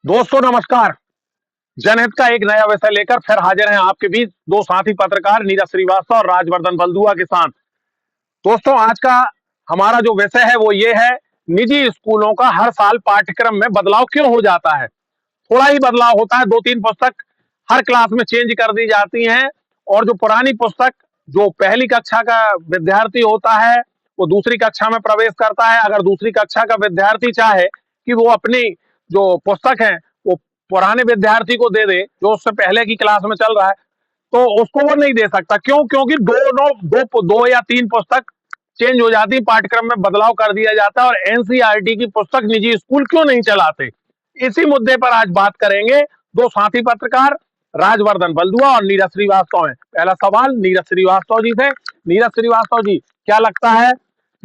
दोस्तों नमस्कार। जनहित का एक नया विषय लेकर फिर हाजिर हैं आपके बीच दो साथी पत्रकार नीरज श्रीवास्तव और राजवर्धन बलदुआ के साथ। दोस्तों आज का हमारा जो विषय है वो ये है, निजी स्कूलों का हर साल पाठ्यक्रम में बदलाव क्यों हो जाता है। थोड़ा ही बदलाव होता है, 2-3 पुस्तक हर क्लास में चेंज कर दी जाती हैं और जो पुरानी पुस्तक जो पहली कक्षा का विद्यार्थी होता है वो दूसरी कक्षा में प्रवेश करता है। अगर दूसरी कक्षा का विद्यार्थी चाहे कि वो अपनी जो पुस्तक है वो पुराने विद्यार्थी को दे दे जो उससे पहले की क्लास में चल रहा है, तो उसको वो नहीं दे सकता। क्यों? क्योंकि दोनों दो दो या तीन पुस्तक चेंज हो जाती, पाठ्यक्रम में बदलाव कर दिया जाता है और एनसीईआरटी की पुस्तक निजी स्कूल क्यों नहीं चलाते। इसी मुद्दे पर आज बात करेंगे दो साथी पत्रकार राजवर्धन बलदुआ और नीरज श्रीवास्तव हैं। पहला सवाल नीरज श्रीवास्तव जी से। नीरज श्रीवास्तव जी, क्या लगता है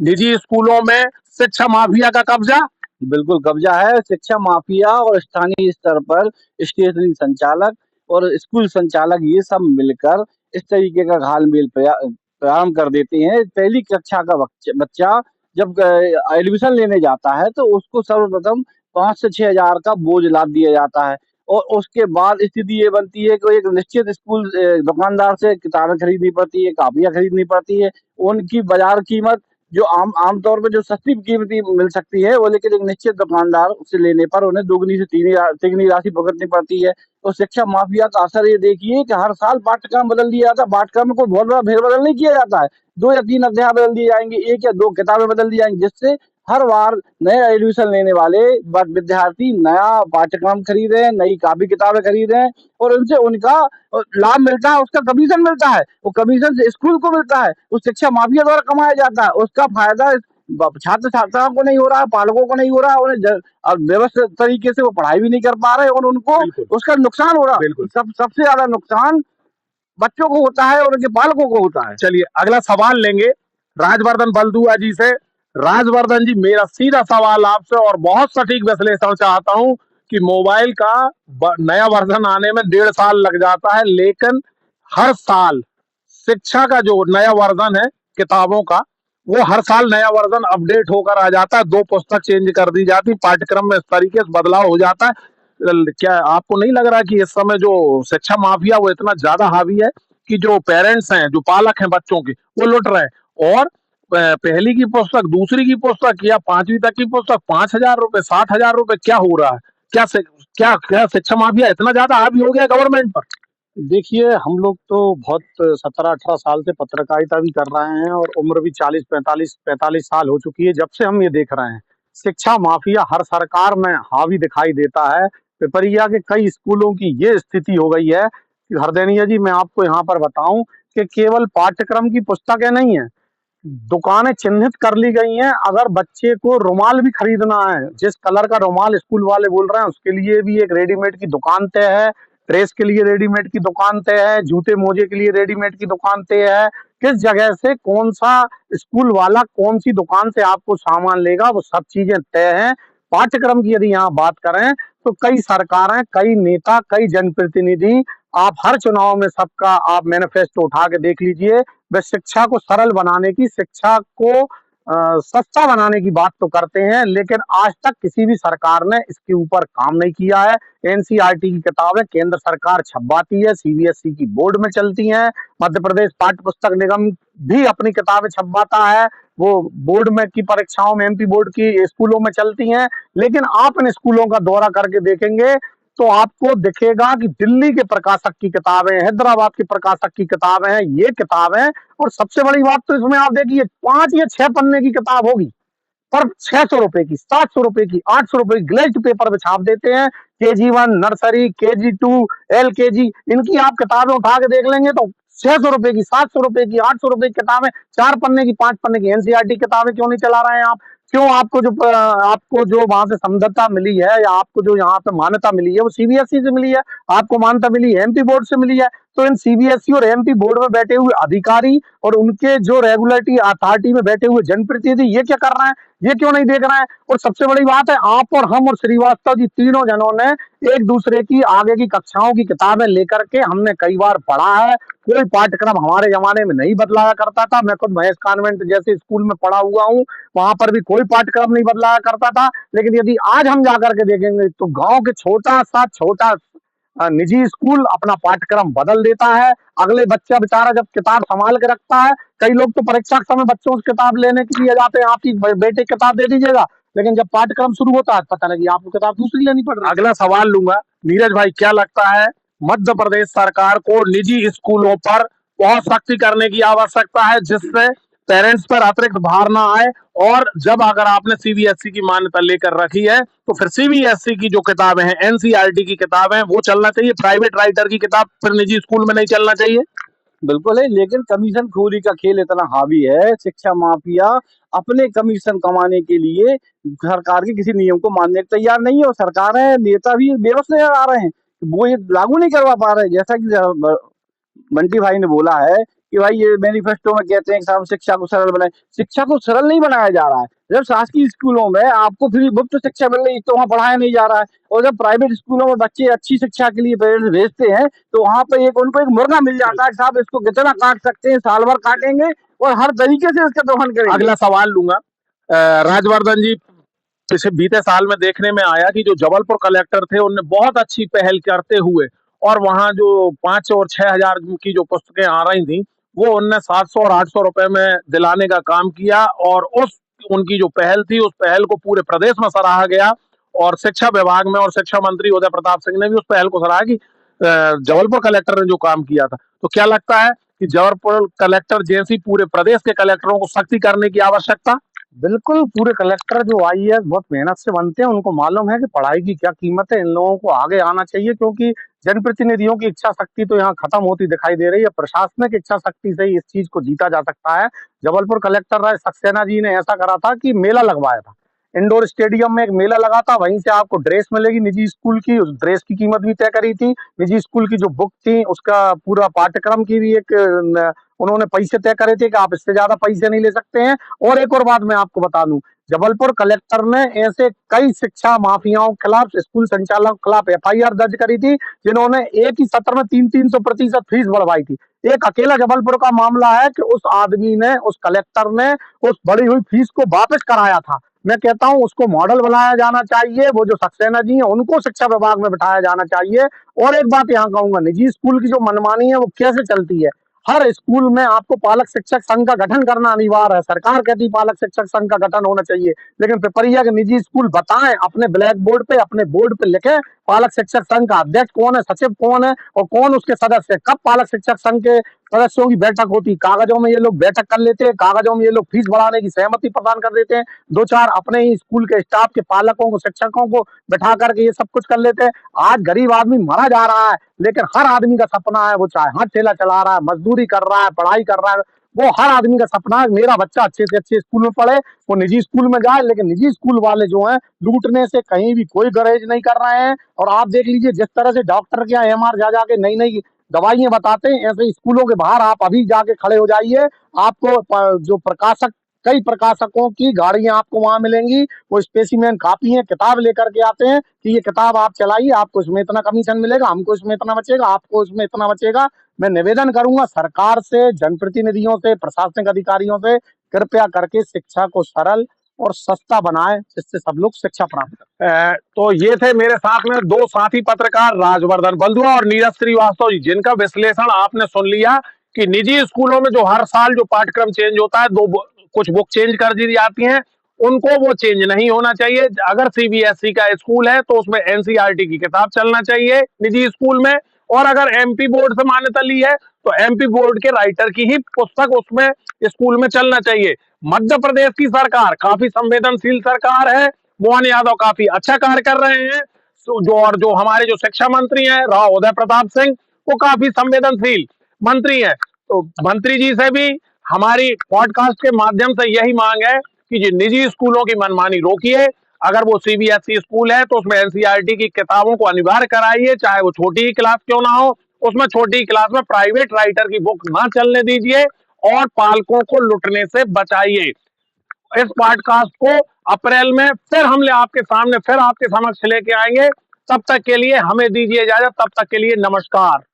निजी स्कूलों में शिक्षा माफिया का कब्जा? बिल्कुल कब्जा है। शिक्षा माफिया और स्थानीय स्तर पर स्टेशनरी संचालक और स्कूल संचालक ये सब मिलकर इस तरीके का घालमेल प्रारंभ कर देते हैं। पहली कक्षा का बच्चा जब एडमिशन लेने जाता है तो उसको सर्वप्रथम 5 से 6 हजार का बोझ लाद दिया जाता है और उसके बाद स्थिति ये बनती है कि एक निश्चित स्कूल दुकानदार से किताबें खरीदनी पड़ती है, कापियां खरीदनी पड़ती है। उनकी बाजार कीमत जो आमतौर पे जो सस्ती कीमती मिल सकती है वो, लेकिन एक निश्चित दुकानदार से लेने पर उन्हें दोगुनी से तिगुनी राशि भुगतनी पड़ती है। तो शिक्षा माफिया का असर ये देखिए कि हर साल पाठ्यक्रम बदल दिया जाता है। पाठ्यक्रम में कोई बहुत बड़ा फेरबदल नहीं किया जाता है। 2 या 3 अध्याय बदल दिए जाएंगे, 1 या 2 किताबें बदल दी जाएंगी, जिससे हर बार नया एडमिशन लेने वाले विद्यार्थी नया पाठ्यक्रम खरीद रहे हैं, नई कापी किताबें खरीद रहे हैं और उनसे उनका लाभ मिलता है, उसका कमीशन मिलता है। वो कमीशन से स्कूल को मिलता है, उस शिक्षा माफिया द्वारा कमाया जाता है। उसका फायदा छात्र छात्राओं को नहीं हो रहा है, पालकों को नहीं हो रहा है, उन्हें व्यवस्थित तरीके से वो पढ़ाई भी नहीं कर पा रहे और उनको उसका नुकसान हो रहा है। सबसे ज्यादा नुकसान बच्चों को होता है और उनके पालकों को होता है। चलिए अगला सवाल लेंगे राजवर्धन बलदुआ जी से। राजवर्धन जी, मेरा सीधा सवाल आपसे और बहुत सटीक विश्लेषण चाहता हूं कि मोबाइल का नया वर्जन आने में 1.5 साल लग जाता है, लेकिन हर साल शिक्षा का जो नया वर्जन है किताबों का, वो हर साल नया वर्जन अपडेट होकर आ जाता है। 2 पुस्तक चेंज कर दी जाती, पाठ्यक्रम में इस तरीके से बदलाव हो जाता है। क्या आपको नहीं लग रहा कि इस समय जो शिक्षा माफिया वो इतना ज्यादा हावी है कि जो पेरेंट्स हैं, जो पालक हैं बच्चों के, वो लुट रहे हैं और पहली की पुस्तक, दूसरी की पुस्तक या 5वीं तक की पुस्तक 5,000 रुपए, 60,000 रुपए, क्या हो रहा है? क्या क्या क्या शिक्षा माफिया इतना ज्यादा हावी हो गया गवर्नमेंट पर? देखिए, हम लोग तो बहुत 17-18 साल से पत्रकारिता भी कर रहे हैं और उम्र भी 40-45 साल हो चुकी है, जब से हम ये देख रहे हैं। शिक्षा माफिया हर सरकार में हावी दिखाई देता है। पिपरिया के कई स्कूलों की ये स्थिति हो गई है कि हरदैनिया जी, मैं आपको यहाँ पर बताऊं कि केवल पाठ्यक्रम की पुस्तकें नहीं है, दुकानें चिन्हित कर ली गई हैं। अगर बच्चे को रुमाल भी खरीदना है, जिस कलर का रुमाल स्कूल वाले बोल रहे हैं, उसके लिए भी एक रेडीमेड की दुकान तय है, ड्रेस के लिए रेडीमेड की दुकान तय है, जूते मोजे के लिए रेडीमेड की दुकान तय है। किस जगह से कौन सा स्कूल वाला कौन सी दुकान से आपको सामान लेगा, वो सब चीजें तय हैं। पाठ्यक्रम की यदि यहाँ बात करें तो कई सरकारें, कई नेता, कई जनप्रतिनिधि, आप हर चुनाव में सबका आप मैनिफेस्टो उठा के देख लीजिए, वे शिक्षा को सरल बनाने की, शिक्षा को सस्ता बनाने की बात तो करते हैं, लेकिन आज तक किसी भी सरकार ने इसके ऊपर काम नहीं किया है। एनसीईआरटी की किताबें केंद्र सरकार छपवाती है, सीबीएसई की बोर्ड में चलती हैं, मध्य प्रदेश पाठ्य पुस्तक निगम भी अपनी किताबें छपवाता है, वो बोर्ड में की परीक्षाओं में एमपी बोर्ड की स्कूलों में चलती हैं। लेकिन आप इन स्कूलों का दौरा करके देखेंगे तो आपको दिखेगा कि दिल्ली के प्रकाशक की किताबें, हैदराबाद के प्रकाशक की किताबें हैं, ये किताबें। और सबसे बड़ी बात तो इसमें आप देखिए, 5 या 6 पन्ने की किताब होगी पर 600 रुपए की, 700 रुपए की, 800 रुपए की ग्लेज्ड पेपर पे छाप देते हैं। KG1, नर्सरी, KG2, LKG, इनकी आप किताबें उठा के देख लेंगे तो 600 रुपए की, 700 रुपए की, 800 रुपए की किताबें, 4 पन्ने की, 5 पन्ने की। एनसीईआरटी किताबें क्यों नहीं चला रहे हैं आप? क्यों? आपको जो वहां से समझौता मिली है या आपको जो यहाँ पे मान्यता मिली है वो सीबीएसई से मिली है, आपको मान्यता मिली है एमपी बोर्ड से मिली है, तो इन सीबीएसई और एमपी बोर्ड में बैठे हुए अधिकारी और उनके जो रेगुलेटरी अथॉरिटी में बैठे हुए जनप्रतिनिधि ये क्या कर रहे हैं, ये क्यों नहीं देख रहे हैं? और सबसे बड़ी बात है, आप और हम और श्रीवास्तव जी तीनों जनों ने एक दूसरे की आगे की कक्षाओं की किताबें लेकर के हमने कई बार पढ़ा है। कोई पाठ्यक्रम हमारे जमाने में नहीं बदलाया करता था। मैं खुद महेश कॉन्वेंट जैसे स्कूल में पढ़ा हुआ हूँ, वहां पर भी कोई पाठ्यक्रम नहीं बदलाया करता था। लेकिन यदि आज हम जाकर के देखेंगे तो गांव के छोटा निजी स्कूल अपना पाठ्यक्रम बदल देता है। अगले बच्चा बेचारा जब किताब संभाल के रखता है, कई लोग तो परीक्षा के समय बच्चों से किताब लेने के लिए जाते हैं, आपकी बेटे किताब दे दीजिएगा, लेकिन जब पाठ्यक्रम शुरू होता है पता लगी आपको किताब दूसरी लेनी पड़ रही है। अगला सवाल लूंगा, नीरज भाई क्या लगता है मध्य प्रदेश सरकार को निजी स्कूलों पर बहुत सख्ती करने की आवश्यकता है जिससे पेरेंट्स पर अतिरिक्त भार ना आए? और जब अगर आपने सीबीएसई की मान्यता लेकर रखी है तो फिर सीबीएसई की जो किताबें हैं, एनसीईआरटी की किताबें हैं, वो चलना चाहिए, प्राइवेट राइटर की किताब फिर निजी स्कूल में नहीं चलना चाहिए? बिल्कुल है, लेकिन कमीशन खोरी का खेल इतना हावी है, शिक्षा माफिया अपने कमीशन कमाने के लिए सरकार के किसी नियम को मानने को तैयार नहीं है, और सरकारें नेता भी बेबस नजर आ रहे हैं, वो ये लागू नहीं करवा पा रहे। जैसा कि बंटी भाई ने बोला है कि भाई ये मैनिफेस्टो में कहते हैं कि हम शिक्षा को सरल बनाए, शिक्षा को सरल नहीं बनाया जा रहा है। जब शासकीय स्कूलों में आपको फ्री मुफ्त शिक्षा मिल रही है तो वहाँ पढ़ाया नहीं जा रहा है, और जब प्राइवेट स्कूलों में बच्चे अच्छी शिक्षा के लिए पेरेंट्स भेजते हैं तो वहाँ पे उनको एक मुर्गा मिल जाता है कि साहब इसको कितना काट सकते हैं, साल भर काटेंगे और हर तरीके से इसका दोहन करेंगे। अगला सवाल लूंगा, राजवर्धन जी, पिछले बीते साल में देखने में आया कि जो जबलपुर कलेक्टर थे उनने बहुत अच्छी पहल करते हुए और वहां जो 5 और 6 हजार की जो पुस्तकें आ रही थी वो उनने 700 और 800 रुपए में दिलाने का काम किया, और उस उनकी जो पहल थी उस पहल को पूरे प्रदेश में सराहा गया। और शिक्षा विभाग में और शिक्षा मंत्री उदय प्रताप सिंह ने भी उस पहल को सराहा कि जबलपुर कलेक्टर ने जो काम किया था। तो क्या लगता है कि जबलपुर कलेक्टर जैसी पूरे प्रदेश के कलेक्टरों को सख्ती करने की आवश्यकता? बिल्कुल, पूरे कलेक्टर जो आईएएस बहुत मेहनत से बनते हैं, उनको मालूम है कि पढ़ाई की क्या कीमत है। इन लोगों को आगे आना चाहिए, क्योंकि जनप्रतिनिधियों की इच्छा शक्ति तो यहाँ खत्म होती दिखाई दे रही है। प्रशासनिक इच्छा शक्ति से ही इस चीज को जीता जा सकता है। जबलपुर कलेक्टर राय सक्सेना जी ने ऐसा करा था कि मेला लगवाया था, इंडोर स्टेडियम में एक मेला लगा था, वहीं से आपको ड्रेस मिलेगी निजी स्कूल की, उस ड्रेस की कीमत भी तय करी थी। निजी स्कूल की जो बुक थी उसका पूरा पाठ्यक्रम की भी उन्होंने पैसे तय करे थे कि आप इससे ज्यादा पैसे नहीं ले सकते हैं। और एक और बात मैं आपको बता दूं, जबलपुर कलेक्टर ने ऐसे कई शिक्षा माफियाओं के खिलाफ, स्कूल संचालकों के खिलाफ एफआईआर दर्ज करी थी, जिन्होंने एक ही सत्र में 300-300% फीस बढ़वाई थी। एक अकेला जबलपुर का मामला है कि उस आदमी ने, उस कलेक्टर ने उस बढ़ी हुई फीस को वापस कराया था। मैं कहता हूं उसको मॉडल बनाया जाना चाहिए, वो जो सक्सेना जी हैं उनको शिक्षा विभाग में बिठाया जाना चाहिए। और एक बात यहाँ कहूंगा, निजी स्कूल की जो मनमानी है वो कैसे चलती है। हर स्कूल में आपको पालक शिक्षक संघ का गठन करना अनिवार्य है। सरकार कहती है पालक शिक्षक संघ का गठन होना चाहिए, लेकिन पिपरिया के निजी स्कूल बताएं अपने ब्लैक बोर्ड पे, अपने बोर्ड पे लिखे पालक शिक्षक संघ का अध्यक्ष कौन है, सचिव कौन है और कौन उसके सदस्य है। कब पालक शिक्षक संघ के सदस्यों की बैठक होती, कागजों में ये लोग बैठक कर लेते हैं, कागजों में ये लोग फीस बढ़ाने की सहमति प्रदान कर देते हैं, 2-4 अपने ही स्कूल के स्टाफ के पालकों को, शिक्षकों को बैठा करके ये सब कुछ कर लेते हैं। आज गरीब आदमी मरा जा रहा है, लेकिन हर आदमी का सपना है, वो चाहे हाथ ठेला चला रहा है, मजदूरी कर रहा है, पढ़ाई कर रहा है, वो हर आदमी का सपना है मेरा बच्चा अच्छे से अच्छे स्कूल में पढ़े, वो निजी स्कूल में जाए। लेकिन निजी स्कूल वाले जो हैं लूटने से कहीं भी कोई गुरेज नहीं कर रहे हैं। और आप देख लीजिए जिस तरह से डॉक्टर के यहाँ एमआर जा जाके नई नई दवाइयां बताते हैं, ऐसे स्कूलों के बाहर आप अभी जाके खड़े हो जाइए, आपको जो प्रकाशक, कई प्रकाशकों की गाड़ियां आपको वहां मिलेंगी, वो स्पेसिमेन कॉपी है, किताब लेकर के आते हैं कि ये किताब आप चलाइए, आपको इसमें इतना कमीशन मिलेगा, हमको इसमें इतना बचेगा, आपको इसमें इतना बचेगा। मैं निवेदन करूंगा सरकार से, जनप्रतिनिधियों से, प्रशासनिक अधिकारियों से, कृपया करके शिक्षा को सरल और सस्ता बनाए, जिससे सब लोग शिक्षा प्राप्त करें। तो ये थे मेरे साथ में दो साथी पत्रकार, राजवर्धन बल्दुआ और नीरज श्रीवास्तव जी, जिनका विश्लेषण आपने सुन लिया कि निजी स्कूलों में जो हर साल जो पाठ्यक्रम चेंज होता है, कुछ बुक चेंज कर दी जाती हैं, उनको वो चेंज नहीं होना चाहिए। अगर सीबीएसई का स्कूल है तो उसमें एनसीईआरटी की किताब चलना चाहिए निजी स्कूल में, और अगर एमपी बोर्ड से मान्यता ली है तो एमपी बोर्ड के राइटर की ही पुस्तक उसमें स्कूल में चलना चाहिए। मध्य प्रदेश की सरकार काफी संवेदनशील सरकार है, मोहन यादव काफी अच्छा कार्य कर रहे हैं, जो हमारे जो शिक्षा मंत्री हैं राव उदय प्रताप सिंह, वो काफी संवेदनशील मंत्री हैं। तो मंत्री जी से भी हमारी पॉडकास्ट के माध्यम से यही मांग है कि जो निजी स्कूलों की मनमानी रोकिए। अगर वो सीबीएसई स्कूल है तो उसमें एनसीईआरटी की किताबों को अनिवार्य कराइए, चाहे वो छोटी ही क्लास क्यों ना हो, उसमें छोटी क्लास में प्राइवेट राइटर की बुक ना चलने दीजिए और पालकों को लुटने से बचाइए। इस पॉडकास्ट को अप्रैल में फिर हम आपके सामने फिर आपके समक्ष लेके आएंगे। तब तक के लिए हमें दीजिए इजाजत। तब तक के लिए नमस्कार।